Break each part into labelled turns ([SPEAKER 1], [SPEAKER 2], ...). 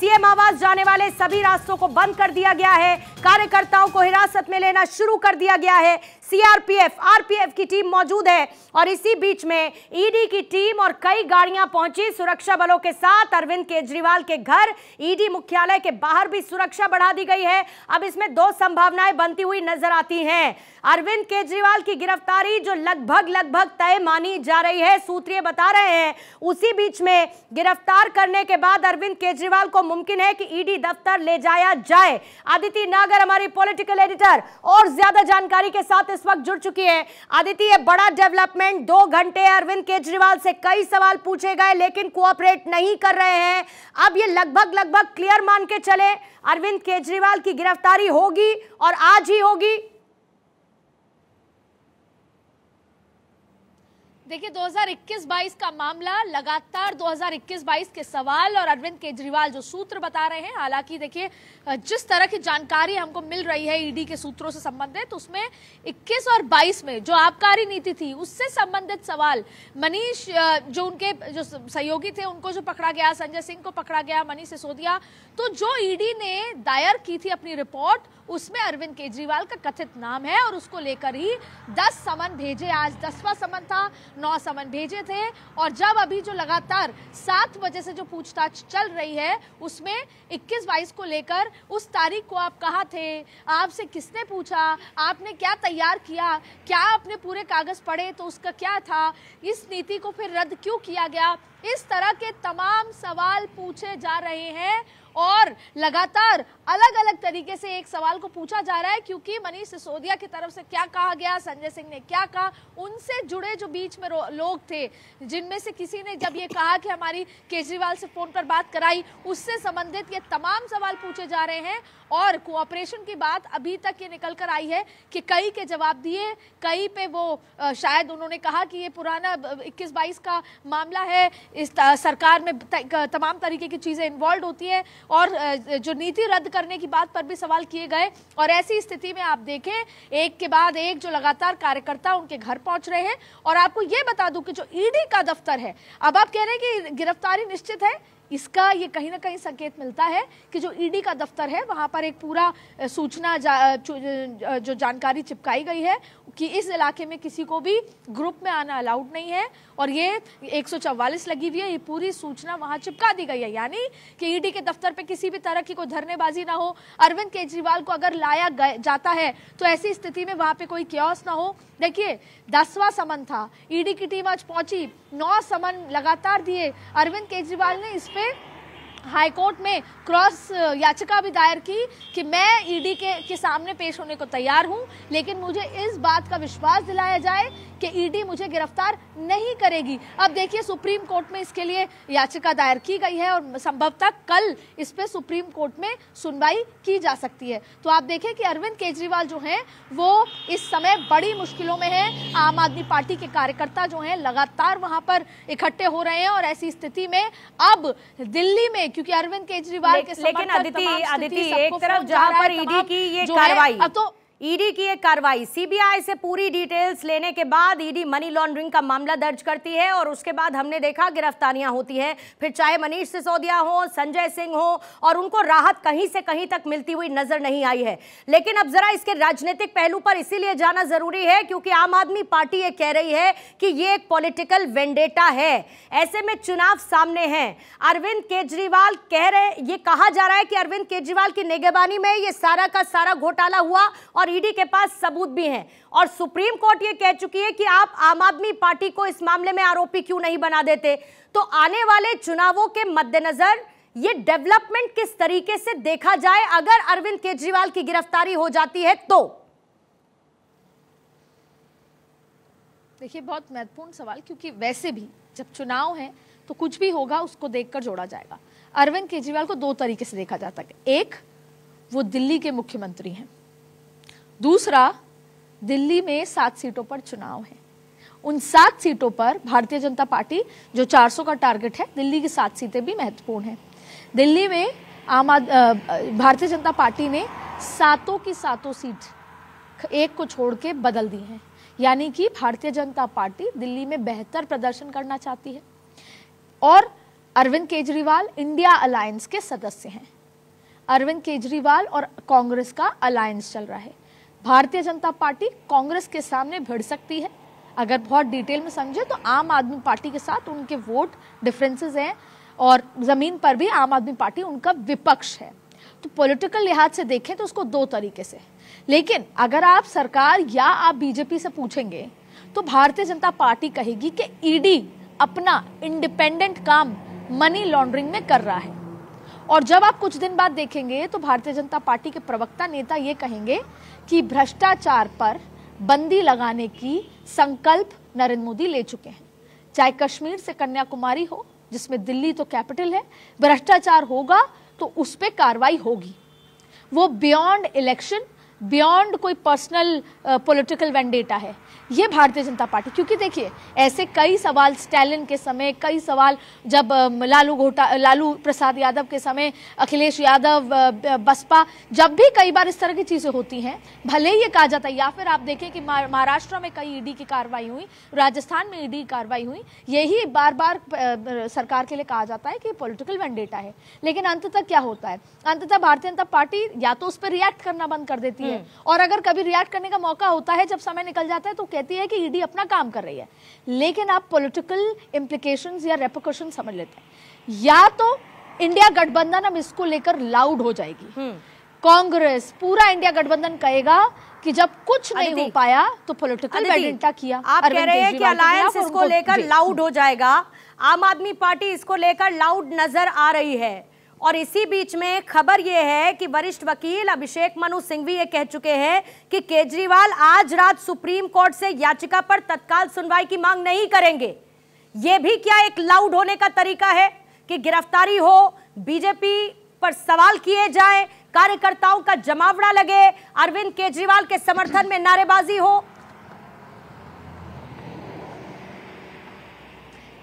[SPEAKER 1] CM आवास जाने वाले सभी रास्तों को बंद कर दिया गया है। कार्यकर्ताओं को हिरासत में लेना शुरू कर दिया गया है। सीआरपीएफ, आरपीएफ की टीम मौजूद है और इसी बीच में ईडी की टीम और कई गाड़ियां पहुंची सुरक्षा बलों के साथ अरविंद केजरीवाल के घर। ईडी मुख्यालय के बाहर भी सुरक्षा बढ़ा दी गई है। अब इसमें दो संभावनाएं बनती हुई नजर आती हैं। अरविंद केजरीवाल की गिरफ्तारी जो लगभग तय मानी जा रही है, सूत्रीय बता रहे हैं, उसी बीच में गिरफ्तार करने के बाद अरविंद केजरीवाल को मुमकिन है कि ईडी दफ्तर ले जाया जाए। अदिति नागर हमारी पॉलिटिकल एडिटर और ज्यादा जानकारी के साथ इस वक्त जुड़ चुकी है। अदिति, ये बड़ा डेवलपमेंट, 2 घंटे अरविंद केजरीवाल से कई सवाल पूछे गए लेकिन कोऑपरेट नहीं कर रहे हैं। अब ये लगभग क्लियर मान के चले अरविंद केजरीवाल की गिरफ्तारी होगी और आज ही होगी।
[SPEAKER 2] देखिए 2021-22 का मामला, लगातार 2021-22 के सवाल और अरविंद केजरीवाल जो सूत्र बता रहे हैं। हालांकि देखिए जिस तरह की जानकारी हमको मिल रही है ईडी के सूत्रों से संबंधित, उसमें 21 और 22 में जो आबकारी नीति थी उससे संबंधित सवाल, मनीष जो उनके जो सहयोगी थे उनको जो पकड़ा गया, संजय सिंह को पकड़ा गया, मनीष सिसोदिया, तो जो ईडी ने दायर की थी अपनी रिपोर्ट उसमें अरविंद केजरीवाल का कथित नाम है और उसको लेकर ही 10 समन भेजे। आज 10वां समन था, 9 समन भेजे थे और जब अभी जो लगातार 7 बजे से जो पूछताछ चल रही है उसमें 21-22 को लेकर उस तारीख को आप कहाँ थे, आपसे किसने पूछा, आपने क्या तैयार किया, क्या आपने पूरे कागज पढ़े तो उसका क्या था, इस नीति को फिर रद्द क्यों किया गया, इस तरह के तमाम सवाल पूछे जा रहे हैं। और लगातार अलग अलग तरीके से एक सवाल को पूछा जा रहा है क्योंकि मनीष सिसोदिया की तरफ से क्या कहा गया, संजय सिंह ने क्या कहा, उनसे जुड़े जो बीच में लोग थे, जिनमें से किसी ने जब ये कहा कि हमारी केजरीवाल से फोन पर बात कराई, उससे संबंधित ये तमाम सवाल पूछे जा रहे हैं। और कोऑपरेशन की बात अभी तक ये निकल कर आई है कि कई के जवाब दिए, कई पे वो शायद उन्होंने कहा कि ये पुराना 21-22 का मामला है, इस सरकार में तमाम तरीके की चीजें इन्वॉल्व होती है और जो नीति रद्द करने की बात पर भी सवाल किए गए। और ऐसी स्थिति में आप देखें एक के बाद एक जो लगातार कार्यकर्ता उनके घर पहुंच रहे हैं। और आपको ये बता दूं कि जो ईडी का दफ्तर है, अब आप कह रहे हैं कि गिरफ्तारी निश्चित है, इसका ये कहीं ना कहीं संकेत मिलता है कि जो ईडी का दफ्तर है वहां पर एक पूरा सूचना जो जानकारी चिपकाई गई है कि इस इलाके में किसी को भी ग्रुप में आना अलाउड नहीं है और ये 144 लगी हुई है, ये पूरी सूचना वहां चिपका दी गई है। यानी कि ईडी के दफ्तर पे किसी भी तरह की कोई धरनेबाजी ना हो, अरविंद केजरीवाल को अगर लाया जाता है तो ऐसी स्थिति में वहां पे कोई क्योस ना हो। देखिए 10वां समन था, ईडी की टीम आज पहुंची, 9 समन लगातार दिए। अरविंद केजरीवाल ने इस पे हाईकोर्ट में क्रॉस याचिका भी दायर की कि मैं ईडी के सामने पेश होने को तैयार हूं, लेकिन मुझे इस बात का विश्वास दिलाया जाए कि ईडी मुझे गिरफ्तार नहीं करेगी। अब देखिए सुप्रीम कोर्ट में इसके लिए याचिका दायर की गई है और संभवतः कल इस पे सुप्रीम कोर्ट में सुनवाई की जा सकती है। तो आप देखें कि अरविंद केजरीवाल जो हैं वो इस समय बड़ी मुश्किलों में है। आम आदमी पार्टी के कार्यकर्ता जो हैं लगातार वहां पर इकट्ठे हो रहे हैं और ऐसी स्थिति में अब दिल्ली में, क्योंकि अरविंद केजरीवाल के
[SPEAKER 1] लेकिन अदिति एक तरफ जहां पर ईडी की ये कार्रवाई, अब तो ईडी की एक कार्रवाई, सीबीआई से पूरी डिटेल्स लेने के बाद ईडी मनी लॉन्ड्रिंग का मामला दर्ज करती है और उसके बाद हमने देखा गिरफ्तारियां होती हैं, फिर चाहे मनीष सिसोदिया हो, संजय सिंह हो, और उनको राहत कहीं से कहीं तक मिलती हुई नजर नहीं आई है। लेकिन अब जरा इसके राजनीतिक पहलू पर इसीलिए जाना जरूरी है क्योंकि आम आदमी पार्टी ये कह रही है कि ये एक पॉलिटिकल वेंडेटा है। ऐसे में चुनाव सामने है, अरविंद केजरीवाल कह रहे, ये कहा जा रहा है कि अरविंद केजरीवाल की निगरानी में ये सारा का सारा घोटाला हुआ और ईडी के पास सबूत भी हैं और सुप्रीम कोर्ट ये कह चुकी है कि आप आम आदमी पार्टी को इस मामले में आरोपी क्यों नहीं बना देते। तो आने वाले चुनावों के मद्देनजर ये डेवलपमेंट किस तरीके से देखा जाए अगर अरविंद केजरीवाल की गिरफ्तारी हो जाती है तो?
[SPEAKER 2] देखिए बहुत महत्वपूर्ण सवाल, क्योंकि वैसे भी जब चुनाव है तो कुछ भी होगा उसको देखकर जोड़ा जाएगा। अरविंद केजरीवाल को 2 तरीके से देखा जाता है, एक वो दिल्ली के मुख्यमंत्री हैं, दूसरा दिल्ली में 7 सीटों पर चुनाव है। उन 7 सीटों पर भारतीय जनता पार्टी जो 400 का टारगेट है, दिल्ली की 7 सीटें भी महत्वपूर्ण हैं। दिल्ली में भारतीय जनता पार्टी ने 7 की 7 सीट एक को छोड़ के बदल दी हैं, यानी कि भारतीय जनता पार्टी दिल्ली में बेहतर प्रदर्शन करना चाहती है। और अरविंद केजरीवाल इंडिया अलायंस के सदस्य हैं। अरविंद केजरीवाल और कांग्रेस का अलायंस चल रहा है। भारतीय जनता पार्टी कांग्रेस के सामने भिड़ सकती है। अगर बहुत डिटेल में समझे तो आम आदमी पार्टी के साथ उनके वोट डिफरेंसेस हैं और जमीन पर भी आम आदमी पार्टी उनका विपक्ष है। तो पॉलिटिकल लिहाज से देखें तो उसको दो तरीके से, लेकिन अगर आप सरकार या आप बीजेपी से पूछेंगे तो भारतीय जनता पार्टी कहेगी कि ईडी अपना इंडिपेंडेंट काम मनी लॉन्ड्रिंग में कर रहा है। और जब आप कुछ दिन बाद देखेंगे तो भारतीय जनता पार्टी के प्रवक्ता नेता ये कहेंगे कि भ्रष्टाचार पर बंदी लगाने की संकल्प नरेंद्र मोदी ले चुके हैं। चाहे कश्मीर से कन्याकुमारी हो, जिसमें दिल्ली तो कैपिटल है, भ्रष्टाचार होगा तो उस पर कार्रवाई होगी। वो बियॉन्ड इलेक्शन, बियॉन्ड कोई पर्सनल पॉलिटिकल वेंडेटा है ये भारतीय जनता पार्टी। क्योंकि देखिए ऐसे कई सवाल स्टैलिन के समय, कई सवाल जब लालू प्रसाद यादव के समय, अखिलेश यादव, बसपा, जब भी कई बार इस तरह की चीजें होती हैं, भले ही ये कहा जाता है, या फिर आप देखें कि महाराष्ट्र में कई ईडी की कार्रवाई हुई, राजस्थान में ईडी की कार्रवाई हुई, यही बार बार सरकार के लिए कहा जाता है कि पॉलिटिकल वेंडेटा है। लेकिन अंततः क्या होता है, अंततः भारतीय जनता पार्टी या तो उस पर रिएक्ट करना बंद कर देती है, और अगर कभी रिएक्ट करने का मौका होता है, जब समय निकल जाता है, तो कहती है कि ईडी अपना काम कर रही है। लेकिन आप पॉलिटिकल इंप्लीकेशंस या रेपरकशन समझ लेते हैं। या तो इंडिया गठबंधन अब इसको लेकर लाउड हो जाएगी, कांग्रेस पूरा इंडिया गठबंधन कहेगा कि जब कुछ नहीं हो पाया तो पॉलिटिकल वेंडेटा किया।
[SPEAKER 1] आप कह रहे हैं कि अलायंस इसको लेकर लाउड हो जाएगा, आम आदमी पार्टी इसको लेकर लाउड नजर आ रही है। और इसी बीच में खबर यह है कि वरिष्ठ वकील अभिषेक मनु सिंघवी ये कह चुके हैं कि केजरीवाल आज रात सुप्रीम कोर्ट से याचिका पर तत्काल सुनवाई की मांग नहीं करेंगे। ये भी क्या एक लाउड होने का तरीका है कि गिरफ्तारी हो, बीजेपी पर सवाल किए जाए, कार्यकर्ताओं का जमावड़ा लगे, अरविंद केजरीवाल के समर्थन में नारेबाजी हो?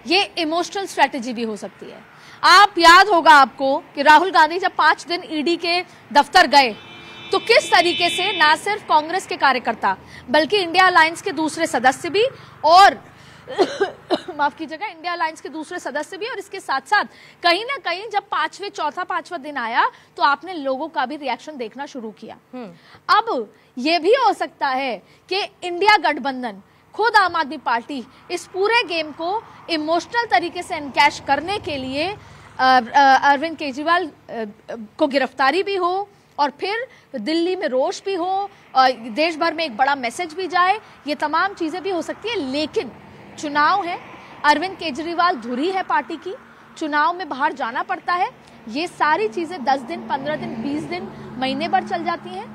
[SPEAKER 2] ये इमोशनल स्ट्रेटेजी भी हो सकती है। आप याद होगा आपको कि राहुल गांधी जब 5 दिन ईडी के दफ्तर गए तो किस तरीके से ना सिर्फ कांग्रेस के कार्यकर्ता बल्कि इंडिया अलायंस के दूसरे सदस्य भी और माफ कीजिएगा, इंडिया अलायंस के दूसरे सदस्य भी, और इसके साथ साथ कहीं ना कहीं जब चौथा पांचवा दिन आया तो आपने लोगों का भी रिएक्शन देखना शुरू किया। अब यह भी हो सकता है कि इंडिया गठबंधन, खुद आम आदमी पार्टी इस पूरे गेम को इमोशनल तरीके से एनकैश करने के लिए अरविंद केजरीवाल को गिरफ्तारी भी हो और फिर दिल्ली में रोष भी हो और देश भर में एक बड़ा मैसेज भी जाए, ये तमाम चीजें भी हो सकती है। लेकिन चुनाव है, अरविंद केजरीवाल धुरी है पार्टी की, चुनाव में बाहर जाना पड़ता है। ये सारी चीजें 10 दिन, 15 दिन, 20 दिन, महीने भर चल जाती हैं।